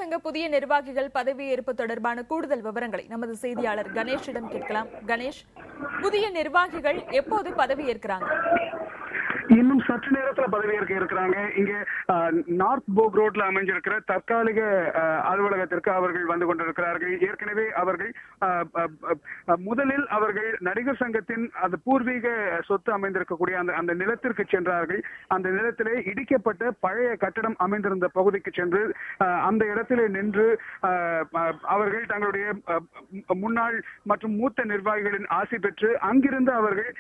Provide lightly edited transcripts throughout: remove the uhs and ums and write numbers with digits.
சங்க புதிய நிர்வாகிகள் பதவியேற்பு தொடர்பான கூடுதல் விவரங்களை நமது செய்தியாளர் கணேஷிடம் கேட்கலாம். கணேஷ், புதிய நிர்வாகிகள் எப்போது பதவியேற்கிறாங்க? இன்னும் சற்று நேரத்தில் பதவியேற்க இருக்கிறாங்க. இங்கே நார்த் போக் ரோட்ல அமைஞ்சிருக்கிற தற்காலிக அலுவலகத்திற்கு அவர்கள் வந்து கொண்டிருக்கிறார்கள். ஏற்கனவே அவர்கள் முதலில் அவர்கள் நடிகர் சங்கத்தின் அந்த பூர்வீக சொத்து அமைந்திருக்கக்கூடிய அந்த நிலத்திற்கு சென்றார்கள். அந்த நிலத்திலே இடிக்கப்பட்ட பழைய கட்டடம் அமைந்திருந்த பகுதிக்கு சென்று அந்த இடத்திலே நின்று அவர்கள் தங்களுடைய முன்னாள் மற்றும் மூத்த நிர்வாகிகளின் ஆசி பெற்று அங்கிருந்து அவர்கள்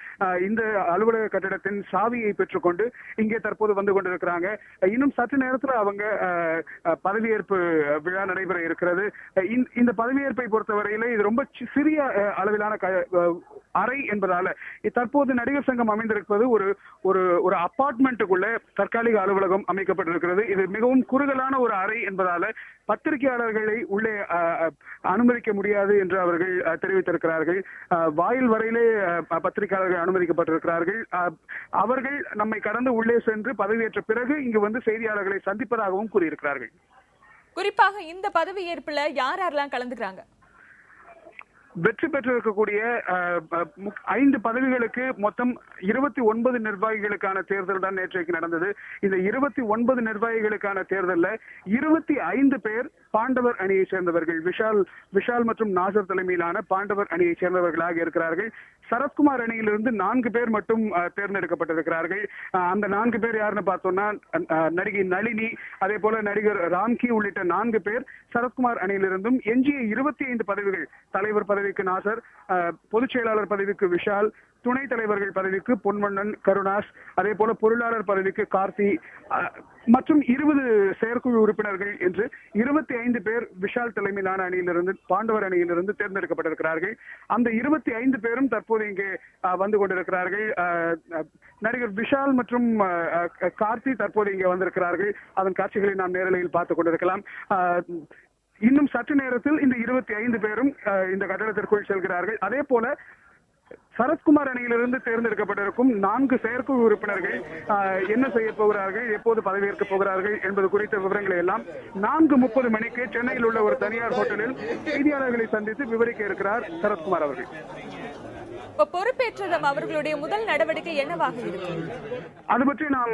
இந்த அலுவலக கட்டடத்தின் சாவியை பெற்றுக்கொண்டு இங்கே தற்போது வந்து கொண்டிருக்கிறாங்க. இன்னும் சற்று நேரத்தில் அவங்க பதவியேற்பு விழா நடைபெற இருக்கிறது. இந்த பதவியேற்பை பொறுத்தவரையில இது ரொம்ப சிறிய அளவிலான அறை என்பதால தற்போது நடிகர் சங்கம் அமைந்திருப்பது ஒரு அபார்ட்மெண்ட்டுக்குள்ள தற்காலிக அலுவலகம் அமைக்கப்பட்டிருக்கிறது. இது மிகவும் குறுகலான ஒரு அறை என்பதால பத்திரிகையாளர்களை உள்ளே அனுமதிக்க முடியாது என்று அவர்கள் தெரிவித்திருக்கிறார்கள். வாயில் வரையிலே பத்திரிகையாளர்கள் அனுமதிக்கப்பட்டிருக்கிறார்கள். அவர்கள் நம்மை கடந்து உள்ளே சென்று பதவியேற்ற பிறகு இங்கு வந்து செய்தியாளர்களை சந்திப்பதாகவும் கூறியிருக்கிறார்கள். குறிப்பாக இந்த பதவியேற்புல யார் யாரெல்லாம் கலந்துக்கிறாங்க? வெற்றி பெற்றிருக்கக்கூடிய 5 பதவிகளுக்கு மொத்தம் 29 நிர்வாகிகளுக்கான தேர்தல் தான் நேற்றைக்கு நடந்தது. இந்த 29 நிர்வாகிகளுக்கான தேர்தலில் 25 பேர் பாண்டவர் அணியை சேர்ந்தவர்கள். விஷால் மற்றும் நாசர் தலைமையிலான பாண்டவர் அணியை சேர்ந்தவர்களாக இருக்கிறார்கள். சரத்குமார் அணியிலிருந்து 4 பேர் மட்டும் தேர்ந்தெடுக்கப்பட்டிருக்கிறார்கள். அந்த 4 பேர் யாருன்னு பார்த்தோம்னா நடிகை நளினி, அதே போல நடிகர் ராம்கி உள்ளிட்ட 4 பேர் சரத்குமார் அணியிலிருந்தும், எஞ்சிய 25 பதவிகள் தலைவர் பதவிக்கு நாசர், பொதுச் செயலாளர் பதவிக்கு விஷால், துணைத் தலைவர்கள் பதவிக்கு பொன்வண்ணன், கருணாஸ், அதே போல பொருளாளர் பதவிக்கு கார்த்தி மற்றும் 20 செயற்குழு உறுப்பினர்கள் என்று 25 பேர் விஷால் தலைமையிலான அணியிலிருந்து பாண்டவர் அணியிலிருந்து தேர்ந்தெடுக்கப்பட்டிருக்கிறார்கள். அந்த 25 பேரும் தற்போது இங்கே வந்து கொண்டிருக்கிறார்கள். நடிகர் விஷால் மற்றும் கார்த்தி தற்போது இங்கே வந்திருக்கிறார்கள். அதன் காட்சிகளை நாம் நேரலையில் பார்த்துக் கொண்டிருக்கலாம். இன்னும் சற்று நேரத்தில் இந்த 25 பேரும் இந்த கட்டடத்திற்குள் செல்கிறார்கள். அதே போல சரத்குமார் அணியிலிருந்து தேர்ந்தெடுக்கப்பட்டிருக்கும் 4 செயற்குழு உறுப்பினர்கள் என்ன செய்ய போகிறார்கள், எப்போது பதவியேற்க போகிறார்கள் என்பது குறித்த விவரங்களை எல்லாம் 4:30 மணிக்கு சென்னையில் உள்ள ஒரு தனியார் ஹோட்டலில் செய்தியாளர்களை சந்தித்து விவரிக்க இருக்கிறார் சரத்குமார் அவர்கள். பொறுப்பேற்றதும் அவர்களுடைய முதல் நடவடிக்கை என்னவாக இருக்கும்? அது பற்றி நாம்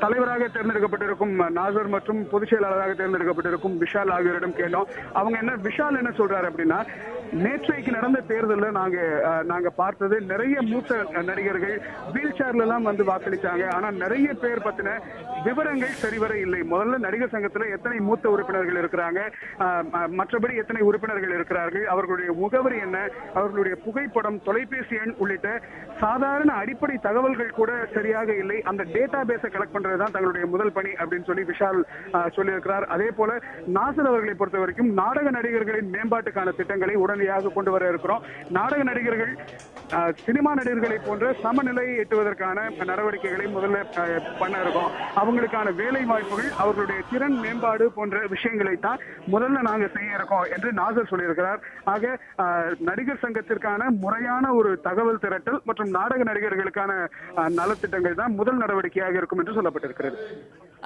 தலைவராக தேர்ந்தெடுக்கப்பட்டிருக்கும் நாசர் மற்றும் பொதுச் செயலாளராக தேர்ந்தெடுக்கப்பட்டிருக்கும் விஷால் ஆகியோரிடம் கேட்டோம். விஷால் என்ன சொல்றாரு அப்படின்னா, நேற்றைக்கு நடந்த தேர்தலில் நாங்க பார்த்தது நிறைய மூத்த நடிகர்கள் வீல் சேர்ல எல்லாம் வந்து வாக்களிச்சாங்க. ஆனா நிறைய பேர் பத்தின விவரங்கள் சரிவர இல்லை. முதல்ல நடிகர் சங்கத்துல எத்தனை மூத்த உறுப்பினர்கள் இருக்கிறாங்க, மற்றபடி எத்தனை உறுப்பினர்கள் இருக்கிறார்கள், அவர்களுடைய முகவரி என்ன, அவர்களுடைய புகைப்படம், தொலைபேசி எண் உள்ளிட்ட சாதாரண அடிப்படை தகவல்கள் கூட சரியாக இல்லை. அந்த டேட்டா பேஸை கலெக்ட் பண்றதுதான் தங்களுடைய முதல் பணி அப்படின்னு சொல்லி விஷால் சொல்லியிருக்கிறார். அதே போல நாசர் அவர்களை பொறுத்த வரைக்கும் நாடக நடிகர்களின் மேம்பாட்டுக்கான திட்டங்களை உடனடியாக கொண்டு வர இருக்கிறோம். நாடக நடிகர்கள் சினிமா நடிகர்களை போன்ற சமநிலையை எட்டுவதற்கான நடவடிக்கைகளை முதல்ல பண்ண இருக்கோம். அவங்களுக்கான வேலை வாய்ப்புகள், அவர்களுடைய திறன் மேம்பாடு போன்ற விஷயங்களை தான் முதல்ல நாங்க செய்ய இருக்கோம் என்று நாசர் சொல்லியிருக்கிறார். ஆக நடிகர் சங்கத்திற்கான முறையான ஒரு தகவல் திரட்டல் மற்றும் நாடக நடிகர்களுக்கான நலத்திட்டங்கள் தான் முதல் நடவடிக்கையாக இருக்கும் என்று சொல்லப்பட்டிருக்கிறது.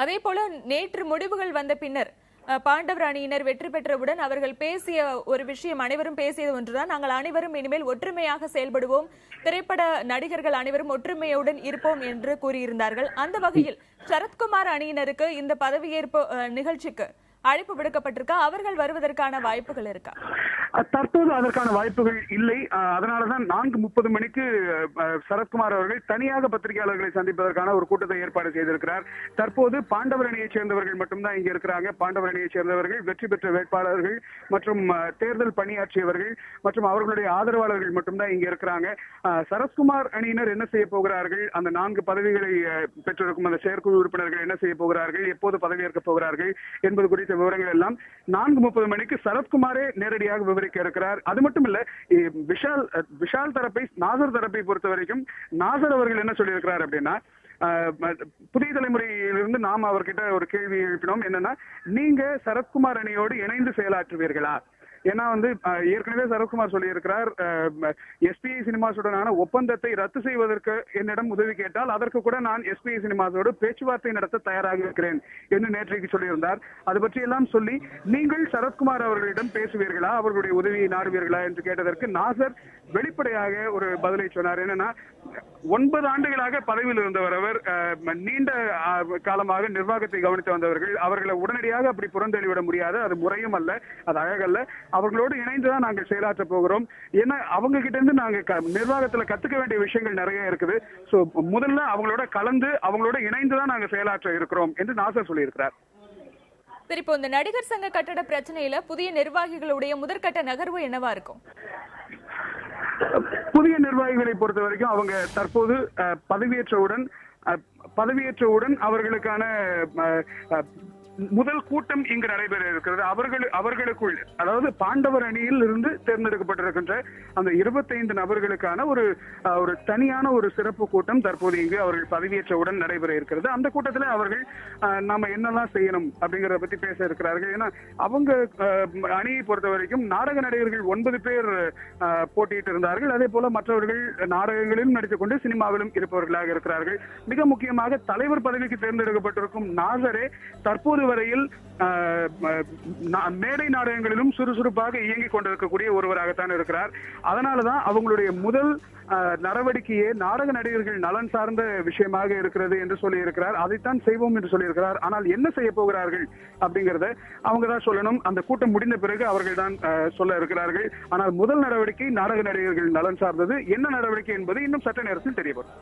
அதே போல நேற்று முடிவுகள் வந்த பின்னர் பாண்டவர் அணியினர் வெற்றி பெற்றவுடன் அவர்கள் பேசிய ஒரு விஷயம், அனைவரும் பேசியது ஒன்றுதான், நாங்கள் அனைவரும் இனிமேல் ஒற்றுமையாக செயல்படுவோம், திரைப்பட நடிகர்கள் அனைவரும் ஒற்றுமையுடன் இருப்போம் என்று கூறியிருந்தார்கள். அந்த வகையில் சரத்குமார் அணியினருக்கு இந்த பதவியேற்பு நிகழ்ச்சிக்கு அழைப்பு விடுக்கப்பட்டிருக்கா? அவர்கள் வருவதற்கான வாய்ப்புகள் இருக்கா? தற்போது அதற்கான வாய்ப்புகள் இல்லை. அதனாலதான் 4:30 மணிக்கு சரத்குமார் அவர்கள் தனியாக பத்திரிகையாளர்களை சந்திப்பதற்கான ஒரு கூட்டத்தை ஏற்பாடு செய்திருக்கிறார். தற்போது பாண்டவர் அணியைச் சேர்ந்தவர்கள் மட்டும்தான் இங்க இருக்கிறாங்க. பாண்டவர் அணியைச் சேர்ந்தவர்கள், வெற்றி பெற்ற வேட்பாளர்கள் மற்றும் தேர்தல் பணியாற்றியவர்கள் மற்றும் அவர்களுடைய ஆதரவாளர்கள் மட்டும்தான் இங்க இருக்கிறாங்க. சரத்குமார் அணியினர் என்ன செய்ய போகிறார்கள், அந்த 4 பதவிகளை பெற்றிருக்கும் அந்த செயற்குழு உறுப்பினர்கள் என்ன செய்ய போகிறார்கள், எப்போது பதவியேற்க போகிறார்கள் என்பது குறித்த விவரங்கள் எல்லாம் 4:30 மணிக்கு சரத்குமாரே நேரடியாக விவரிக்க இருக்கிறார். அது மட்டும் இல்ல, விஷால் தரப்பை, நாசர் தரப்பை பொறுத்த வரைக்கும் நாசர் அவர்கள் என்ன சொல்லியிருக்கிறார் அப்படின்னா, புதிய தலைமுறையிலிருந்து நாம் அவர்கிட்ட ஒரு கேள்வி எழுப்பினோம். என்னன்னா, நீங்க சரத்குமார் அணியோடு இணைந்து செயலாற்றுவீர்களா? ஏன்னா வந்து ஏற்கனவே சரத்குமார் சொல்லியிருக்கிறார், எஸ்பிஐ சினிமாஸுடனான ஒப்பந்தத்தை ரத்து செய்வதற்கு என்னிடம் உதவி கேட்டால் அதற்கு கூட நான் எஸ்பிஐ சினிமாஸோடு பேச்சுவார்த்தை நடத்த தயாராக இருக்கிறேன் என்று நேற்றைக்கு சொல்லியிருந்தார். அது பற்றி எல்லாம் சொல்லி நீங்கள் சரத்குமார் அவர்களிடம் பேசுவீர்களா, அவர்களுடைய உதவியை நாடுவீர்களா என்று கேட்டதற்கு நாசர் வெளிப்படையாக ஒரு பதிலை சொன்னார். என்னன்னா, 9 ஆண்டுகளாக பதவியில் இருந்தவர் அவர், நீண்ட காலமாக நிர்வாகத்தை கவனித்து வந்தவர்கள், அவர்களை உடனடியாக அப்படி புறந்தள்ளிவிட முடியாது, அது முறையும் அல்ல, அது அழகல்ல. அவர்களோடு இணைந்துதான் நாங்கள் செயலாற்ற போகிறோம். ஏன்னா அவங்க கிட்ட இருந்து நாங்க நிர்வாகத்துல கத்துக்க வேண்டிய விஷயங்கள் நிறைய இருக்குது. சோ முதல்ல அவங்களோட கலந்து அவங்களோட இணைந்துதான் நாங்க செயலாற்ற இருக்கிறோம் என்று நாசர் சொல்லியிருக்கிறார். சரி, இப்போ இந்த நடிகர் சங்க கட்டட பிரச்சனையில புதிய நிர்வாகிகளுடைய முதற்கட்ட நகர்வு என்னவா இருக்கும்? புதிய நிர்வாகிகளை பொறுத்த வரைக்கும் அவங்க தற்போது பதவியேற்றவுடன் அவர்களுக்கான முதல் கூட்டம் இங்கு நடைபெற இருக்கிறது. அவர்களுக்குள், அதாவது பாண்டவர் அணியில் இருந்து தேர்ந்தெடுக்கப்பட்டிருக்கின்ற அந்த 25 நபர்களுக்கான ஒரு தனியான ஒரு சிறப்பு கூட்டம் தற்போது இங்கு அவர்கள் பதவியேற்றவுடன் நடைபெற இருக்கிறது. அந்த கூட்டத்தில் அவர்கள் நாம என்னெல்லாம் செய்யணும் அப்படிங்கறத பத்தி பேச இருக்கிறார்கள். ஏன்னா அவங்க அணியை பொறுத்த வரைக்கும் நாடக நடிகர்கள் 9 பேர் போட்டியிட்டு இருந்தார்கள். அதே போல மற்றவர்கள் நாடகங்களிலும் நடித்துக் கொண்டு சினிமாவிலும் இருப்பவர்களாக இருக்கிறார்கள். மிக முக்கியமாக தலைவர் பதவிக்கு தேர்ந்தெடுக்கப்பட்டிருக்கும் நாசரே தற்போது வரையில் மேடை நாடகங்களிலும் சுறுசுறுப்பாக இயங்கிக் கொண்டிருக்கக்கூடிய ஒருவராகத்தான் இருக்கிறார். அதனாலதான் அவங்களுடைய முதல் நடவடிக்கையே நாடக நடிகர்கள் நலன் சார்ந்த விஷயமாக இருக்கிறது என்று சொல்லி இருக்கிறார். அதைத்தான் செய்வோம் என்று சொல்லியிருக்கிறார். ஆனால் என்ன செய்ய போகிறார்கள் அப்படிங்கறத அவங்க தான் சொல்லணும். அந்த கூட்டம் முடிந்த பிறகு அவர்கள் தான் சொல்ல இருக்கிறார்கள். ஆனால் முதல் நடவடிக்கை நாடக நடிகர்கள் நலன் சார்ந்தது. என்ன நடவடிக்கை என்பது இன்னும் சற்று நேரத்தில் தெரியவரும்.